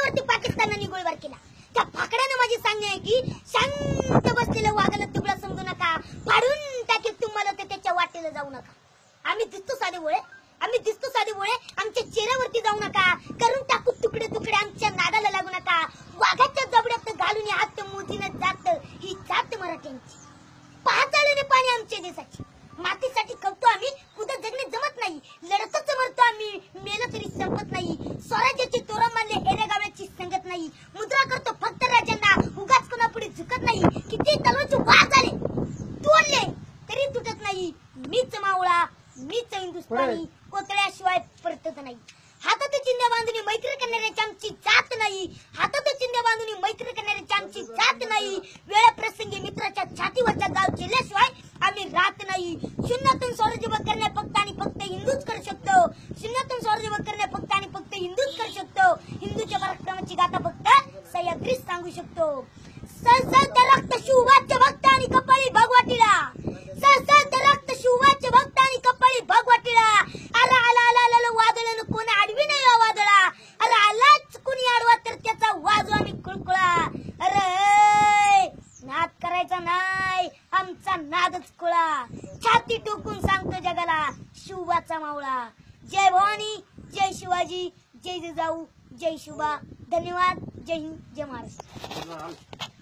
जिल्ह्यावरती पाकिस्तानाने गोळीबार केला। त्या फाकड्याने माझी सांगणे आहे की शांत बसलेलं वाघाला तुकडा समजू नका, फाडून टाकेल तुम्हाला ते त्याच्या वाटेला जाऊ नका। आम्ही दिसतो साधे भोळे, आम्ही दिसतो साधे भोळे, आमच्या चेहऱ्यावरती जाऊ नका, करून टाकू तुकडे तुकडे, आमच्या नादाला लागू नका। वाघाच्या जबड्यात घालून हात मोदीनं जात ही जात मराठ्यांची, पाचाळीने पाणी आमच्या देशाची। मातीसाठी कवतो आम्ही, उद्या जगणे जमत नाही, लढतच मरतो आम्ही, मेलं तरी संपत नाही। स्वराज्याची तोरा मारले हेरेगाव्याची संगत नाही, मुद्रा करतो फक्त राजांना, उगाच कोणापुढे झुकत नाही। किती तलवारचे वार झाले तोडले तरी तुटत नाही, मीच मावळा मीच हिंदुस्थानी, कोतळ्याशिवाय परतत नाही। हातात चिंध्या बांधून मैत्री करणाऱ्याची आमची जात नाही, हातात चिंध्या बांधून मैत्री करणाऱ्याची आमची जात नाही। वेळप्रसंगी मित्राच्या छातीवरचा गाव केल्याशिवाय आम्ही राहत नाही। शून्यातून स्वराज्य करणे फक्त आणि फक्त हिंदूच करू शकतो, शून्यातून स्वराज्य करणे फक्त आणि फक्त हिंदूच करू शकतो। हिंदूच्या पराक्रमाची गाथा फक्त सह्याद्रीच सांगू शकतो। सळसळत रक्त शिवबाच्या भक्त आणि कपाळी भगवतीला, सळसळत रक्त शिवबाच्या भक्त आणि कपाळी भगवतीला। अरे आला आला आला वादळानं कोण आडवी नाही वादळा, अरे आलाच कोणी आडवा तर त्याचा वाजू आम्ही कुळकुळा। अरे नाद करायचा नाही, आमचा नादच कुळा, छाती टोकून सांगतो जगाला शिवबाचा मावळा। जय भवानी, जय शिवाजी, जय जिजाऊ, जय शिवबा। धन्यवाद, जय हिंद, जय महाराष्ट्र।